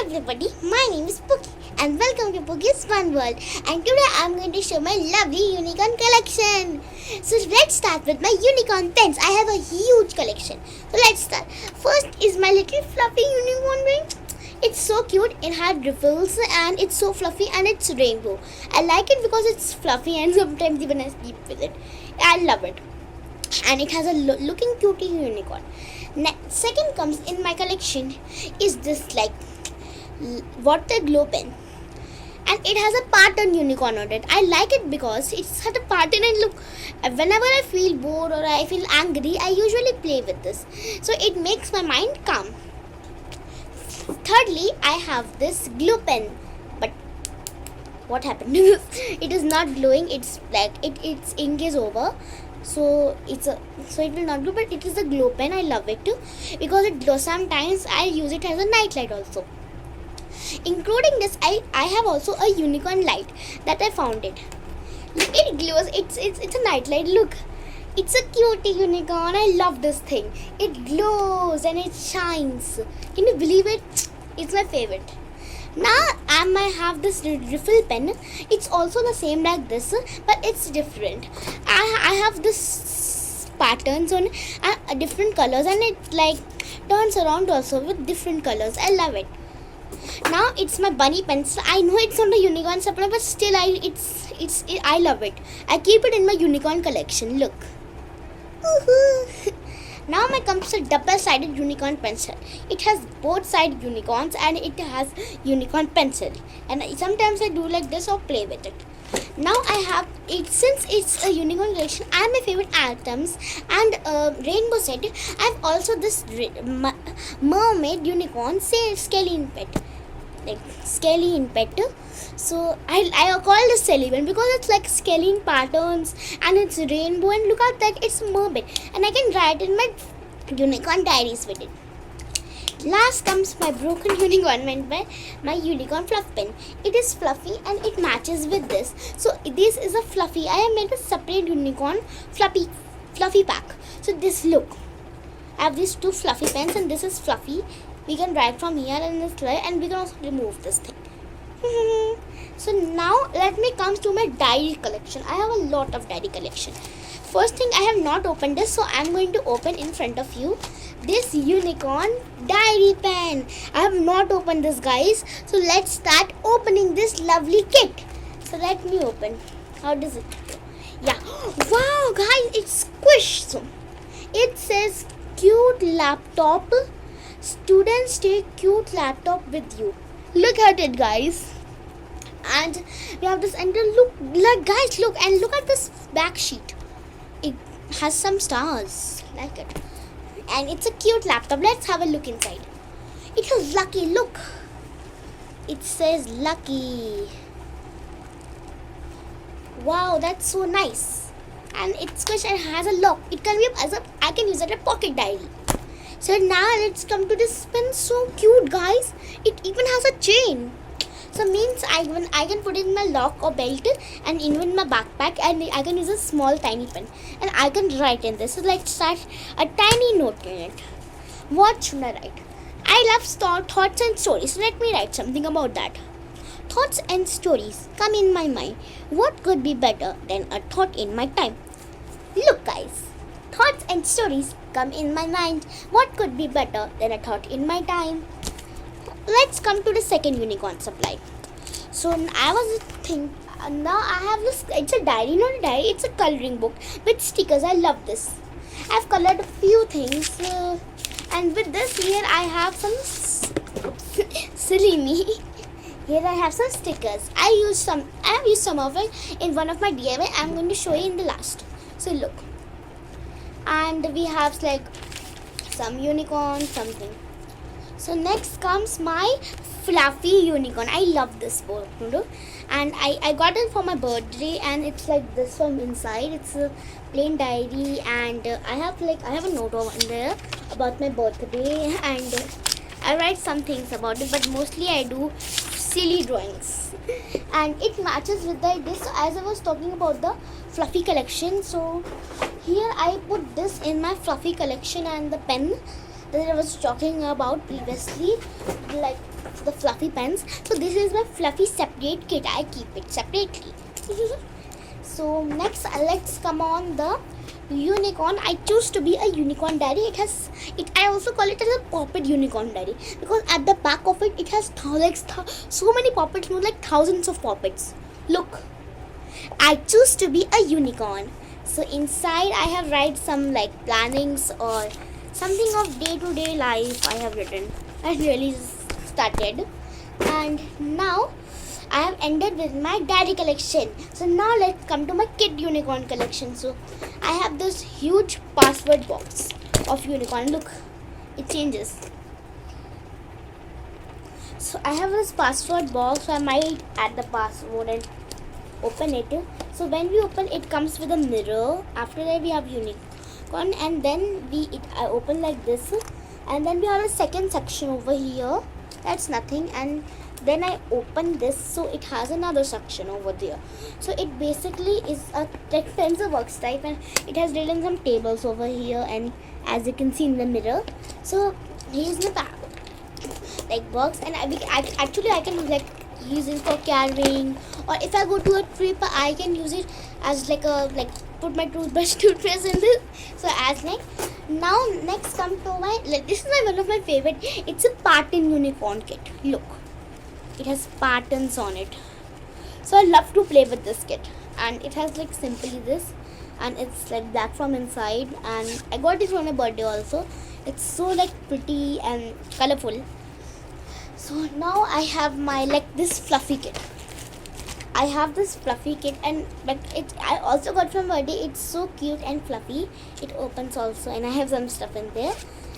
everybody, my name is Pookie and welcome to Pookie's Fun World, and today I am going to show my lovely unicorn collection. So let's start with my unicorn pens. I have a huge collection. So let's start. First is my little fluffy unicorn ring. It's so cute, it had ripples and it's so fluffy and it's rainbow. I like it because it's fluffy and sometimes even I sleep with it. I love it. And it has a looking cutie unicorn. Second comes in my collection is this water glow pen, and it has a pattern unicorn on it. I like it because it's had a pattern, and look, whenever I feel bored or I feel angry, I usually play with this, so it makes my mind calm. Thirdly, I have this glue pen, but what happened? It is not glowing. It's like its ink is over, so it will not glue, but it is a glow pen. I love it too because it glows. Sometimes I use it as a night light also. Including this, I have also a unicorn light that I found it. It glows. It's a night light. Look, it's a cutie unicorn. I love this thing. It glows and it shines. Can you believe it? It's my favorite. Now I have this riffle pen. It's also the same like this, but it's different. I have this patterns on different colors, and it turns around also with different colors. I love it. Now it's my bunny pencil. I know it's not a unicorn supply, but still I love it. I keep it in my unicorn collection. Look. Now comes a double-sided unicorn pencil. It has both side unicorns and it has unicorn pencil. And sometimes I do like this or play with it. Now I have it, since it's a unicorn collection and my favorite items and a rainbow set. I have also this mermaid unicorn, say scaly in pet. Like scaly in pet. So I call this Sullivan because it's like scaly patterns and it's rainbow, and look at that, it's mermaid, and I can write in my unicorn diaries with it. Last comes my broken unicorn meant by my unicorn fluff pen. It is fluffy and it matches with this. So this is a fluffy. I have made a separate unicorn fluffy pack. So this, look, I have these two fluffy pens and this is fluffy. We can write from here and this layer, and we can also remove this thing. So now let me come to my diary collection. I have a lot of diary collection. First thing, I have not opened this, so I am going to open in front of you this unicorn diary pen. I have not opened this, guys. So let's start opening this lovely kit. So let me open. How does it go? Yeah. Wow, guys, it's squished. It says cute laptop. Students take cute laptop with you. Look at it, guys. And we have this entire look, guys, look at this back sheet. It has some stars, like it, and it's a cute laptop. Let's have a look inside. It is Lucky. Look, it says Lucky. Wow, that's so nice. And it's squished and has a lock. It can be I can use it as a pocket diary. So now let's come to this pen. So cute, guys. It even has a chain. So means I can put it in my lock or belt and even my backpack, and I can use a small tiny pen and I can write in this. So let's start a tiny note in it. What should I write? I love thoughts and stories. So let me write something about that. Thoughts and stories come in my mind. What could be better than a thought in my time? Look, guys. Thoughts and stories come in my mind. What could be better than a thought in my time? Let's come to the second unicorn supply. So I was thinking, now I have this, it's a diary, not a diary, it's a coloring book with stickers. I love this. I've colored a few things, and with this here I have some, silly me. Here I have some stickers. I have used some of it in one of my DIY. I'm going to show you in the last. So look. And we have some unicorn, something. So next comes my fluffy unicorn. I love this book, and I got it for my birthday, and it's like this from inside. It's a plain diary, and I have a note over there about my birthday, and I write some things about it, but mostly I do silly drawings. And it matches with this. So as I was talking about the fluffy collection, so here I put this in my fluffy collection, and the pen that I was talking about previously, the fluffy pens. So this is my fluffy separate kit. I keep it separately. So next, let's come on the unicorn. I choose to be a unicorn diary. I also call it as a poppet unicorn diary because at the back of it, it has so many poppets, more like thousands of poppets. Look, I choose to be a unicorn. So inside I have write some like plannings or something of day-to-day life I have written. I really started, and now I have ended with my diary collection. So now let's come to my kid unicorn collection. So I have this huge password box of unicorn. Look, it changes. So I have this password box, so I might add the password and open it. So when we open, it comes with a mirror. After that we have unicorn, and then I open like this, and then we have a second section over here. That's nothing, and then I open this, so it has another section over there. So it basically is a like pencil box type, and it has written some tables over here, and as you can see in the mirror. So here's the like box, and I can like use it for carrying, or if I go to a trip I can use it as like put my toothpaste in this. So as like now next come to my this is one of my favorite. It's a pattern unicorn kit. Look, it has patterns on it. So I love to play with this kit, and it has like simply this, and it's like black from inside, and I got it for my birthday also. It's so like pretty and colorful. So now I have my this fluffy kit. I have this fluffy kit, and I also got from birthday. It's so cute and fluffy. It opens also, and I have some stuff in there,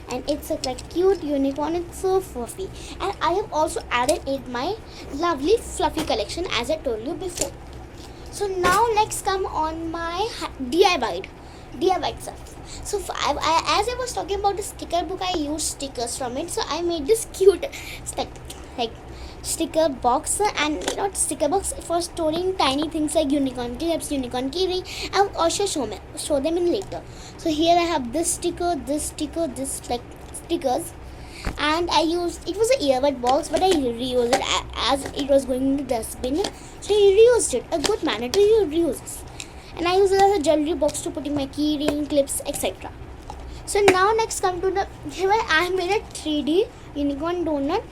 and it's a like cute unicorn. It's so fluffy, and I have also added it my lovely fluffy collection as I told you before. So now next come on my DIY stuff. So as I was talking about the sticker book, I used stickers from it. So I made this cute sticker box, and sticker box for storing tiny things like unicorn clips, unicorn keyring. I will also show them in later. So here I have this sticker, this like stickers, and it was an earbud box, but I reused it as it was going in the dustbin. So I reused it. A good manner to reuse this. And I use it as a jewelry box to put in my keyring, clips, etc. So now next come to here I made a 3D unicorn donut.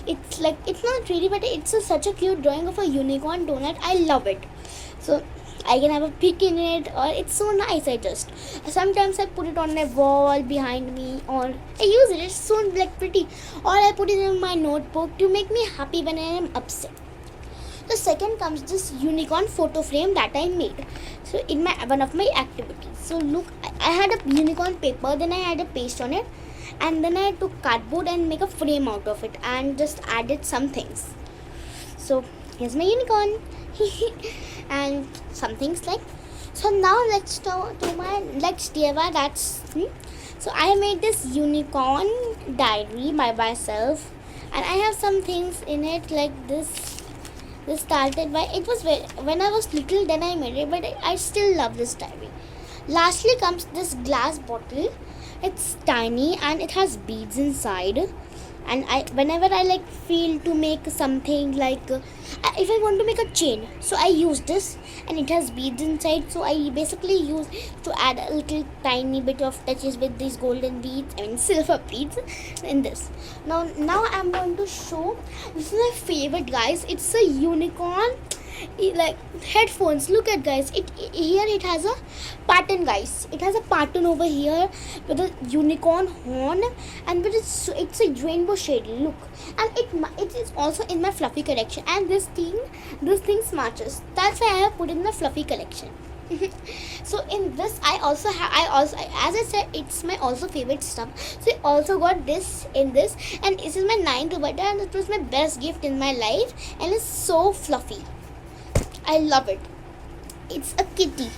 It's not 3D, but it's such a cute drawing of a unicorn donut. I love it. So I can have a pic in it, or it's so nice. Sometimes I put it on my wall behind me, or I use it. It's so pretty. Or I put it in my notebook to make me happy when I am upset. The second comes this unicorn photo frame that I made. So in one of my activities. So look, I had a unicorn paper, then I had a paste on it, and then I took cardboard and make a frame out of it and just added some things. So here's my unicorn and some things like. So now let's do my DIY. So I made this unicorn diary by myself, and I have some things in it like this. This started by when I was little, then I made it, but I still love this diary. Lastly comes this glass bottle. It's tiny and it has beads inside, and whenever I feel to make something if I want to make a chain, so I use this, and it has beads inside, so I basically use to add a little tiny bit of touches with these golden beads, silver beads in this. Now I'm going to show, this is my favorite, guys. It's a unicorn headphones. Look at, guys, here it has a pattern, guys. It has a pattern over here with a unicorn horn, and it's a rainbow shade. Look, and it is also in my fluffy collection, and this thing matches. That's why I have put in the fluffy collection. So in this I also as I said, it's my also favorite stuff. So I also got this in this, and this is my 9th birthday, and it was my best gift in my life, and it's so fluffy. I love it. It's a kitty.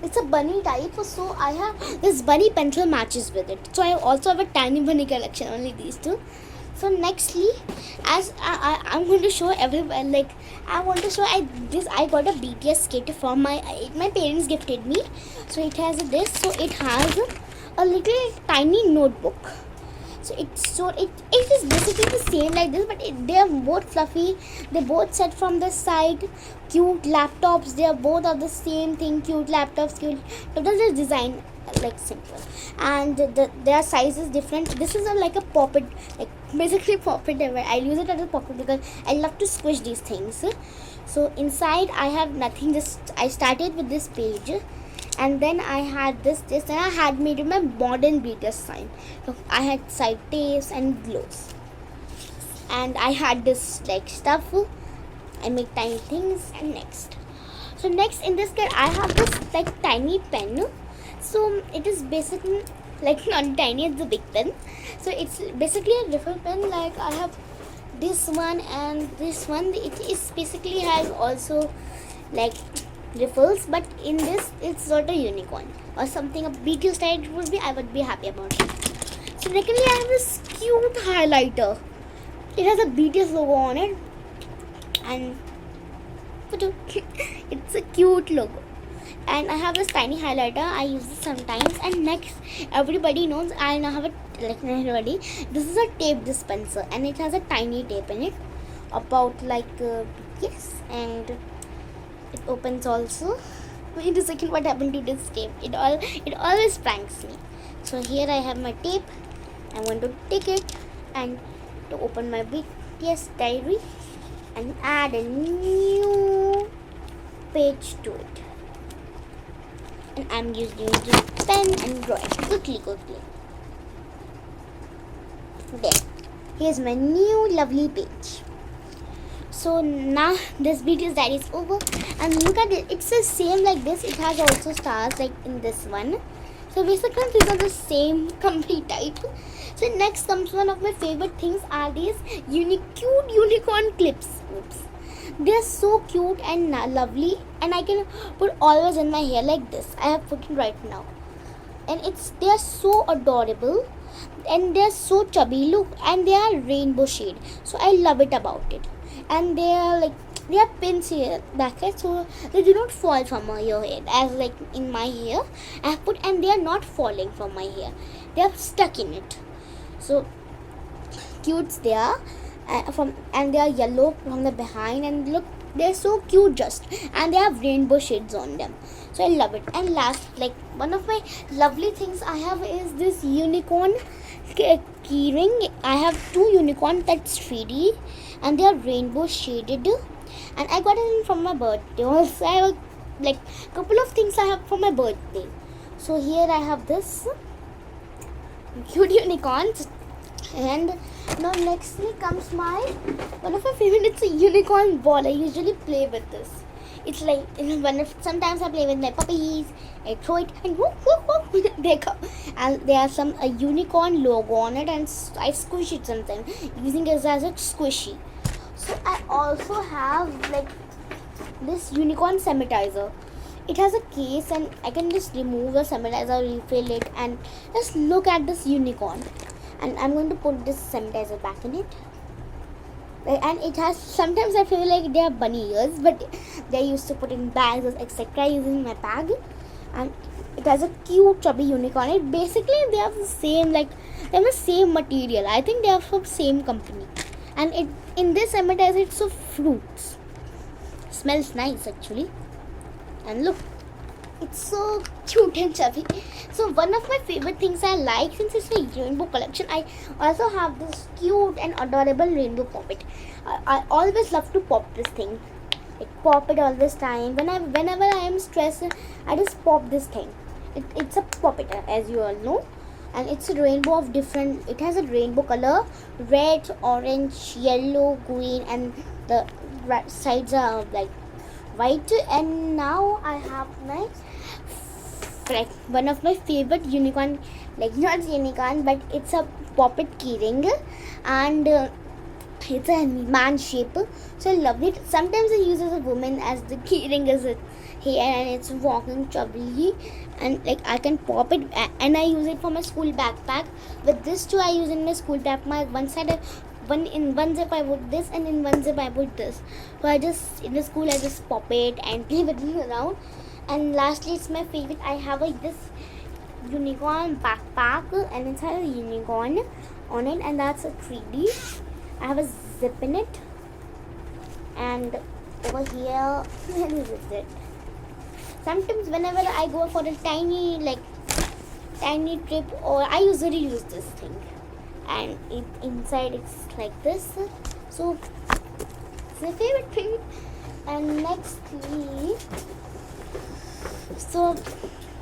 It's a bunny type, so I have this bunny pencil matches with it. So I also have a tiny bunny collection, only these two. So nextly, as I'm going to show everyone, I got a BTS kit from my parents gifted me. So it has this. So it has a little tiny notebook. So it is basically the same like this, but they are both fluffy. They both set from the side. Cute laptops. They are both of the same thing. Cute laptops. Cute. But the design like simple, and their size is different. This is like a poppet, like basically poppet. I use it as a poppet because I love to squish these things. So inside I have nothing. Just I started with this page, and then I had this and I had made my modern BTS sign. So I had side tapes and glows, and I had this like stuff. I make tiny things. And next in this kit I have this like tiny pen. So it is basically like not tiny, it's a big pen. So it's basically a riffle pen. Like I have this one and this one. It is basically has also like riffles, but in this it's not a unicorn or something a BTS style it would be. I would be happy about it. So secondly, I have this cute highlighter. It has a BTS logo on it, and it's a cute logo. And I have this tiny highlighter. I use this sometimes. And next, everybody knows I now have a like everybody. This is a tape dispenser, and it has a tiny tape in it, about like yes, and it opens also. Wait a second, what happened to this tape? It always pranks me. So here I have my tape. I want to take it and to open my BTS diary and add a new page to it. And I'm using this pen and drawing quickly. There. Here's my new lovely page. So now this BTS diary is over, and look at it. It's the same like this. It has also stars like in this one. So basically these are the same complete type. So next comes one of my favorite things are these cute unicorn clips. Oops. They're so cute and lovely, and I can put always in my hair like this. I have put it right now, and they're so adorable, and they're so chubby. Look, and they are rainbow shade, so I love it about it. And they are pins here back here, so they do not fall from your head as like in my hair. I have put, and they are not falling from my hair. They are stuck in it. So cute they are. And they are yellow from the behind, and look, they're so cute and they have rainbow shades on them, so I love it. And last, like one of my lovely things I have is this unicorn keyring. I have two unicorns that's 3D, and they are rainbow shaded, and I got it from my birthday also. I have like couple of things I have for my birthday. So here I have this cute unicorns. And now nextly comes one of my favorite. It's a unicorn ball. I usually play with this. It's like sometimes I play with my puppies. I throw it and whoop whoop whoop. They go. And there are a unicorn logo on it, and I squish it sometimes using it as a squishy. So I also have like this unicorn sanitizer. It has a case, and I can just remove the sanitizer, refill it, and just look at this unicorn. And I'm going to put this sanitizer back in it. And it has, sometimes I feel like they are bunny ears, but they used to put in bags or etc. using my bag. And it has a cute chubby unicorn. It basically they have the same material. I think they are from same company. And in this sanitizer it's of fruits. Smells nice actually. And look, it's so cute and chubby. So one of my favorite things I like, since it's a rainbow collection, I also have this cute and adorable rainbow poppet. I always love to pop this thing. Like pop it all this time. Whenever I am stressed, I just pop this thing. It's a poppet, as you all know. And it's a rainbow of different, it has a rainbow color, red, orange, yellow, green, and the sides are like white. And now I have my one of my favorite unicorn, like not unicorn, but it's a poppet keyring, and it's a man shape, so I love it. Sometimes I use as a woman as the keyring is here, and it's walking chubbily, and like I can pop it, and I use it for my school backpack. With this too, I use in my school backpack. One side, in one zip I put this, and in one zip I put this. So I just in the school I just pop it and play with it around. And lastly, it's my favorite. I have this unicorn backpack, and it's a unicorn on it, and that's a 3D. I have a zip in it, and over here, where is it? Sometimes whenever I go for a tiny trip, or I usually use this thing, and inside it's like this. So it's my favorite thing. And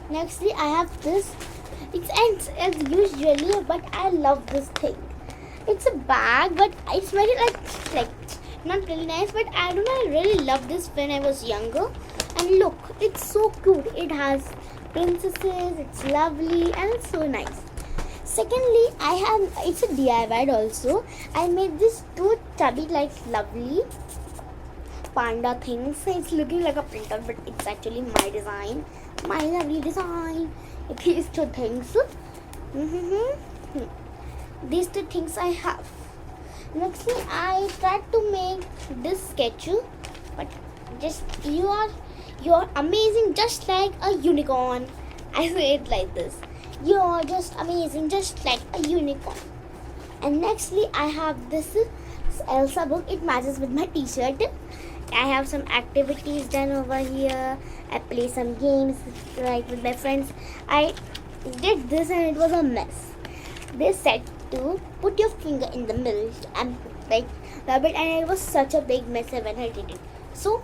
nextly I have this. It's as usually, but I love this thing. It's a bag, but it's very like not really nice, but I don't know, I really loved this when I was younger. And look, it's so cute. It has princesses, it's lovely, and it's so nice. Secondly, it's a DIY also. I made this two chubby lovely panda things. It's looking like a printer, but it's actually my design, my lovely design. These two things. These two things I have. Nextly, I tried to make this sketch, but just you're amazing, just like a unicorn. I say it like this. You're just amazing, just like a unicorn. And nextly, I have this Elsa book. It matches with my t-shirt. I have some activities done over here. I play some games with my friends. I did this and it was a mess. They said to put your finger in the middle and rub it, and it was such a big mess when I did it. So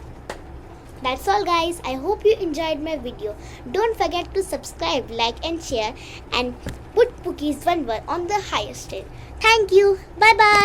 that's all, guys. I hope you enjoyed my video. Don't forget to subscribe, like and share, and put Pookie's one word on the highest rate. Thank you. Bye bye.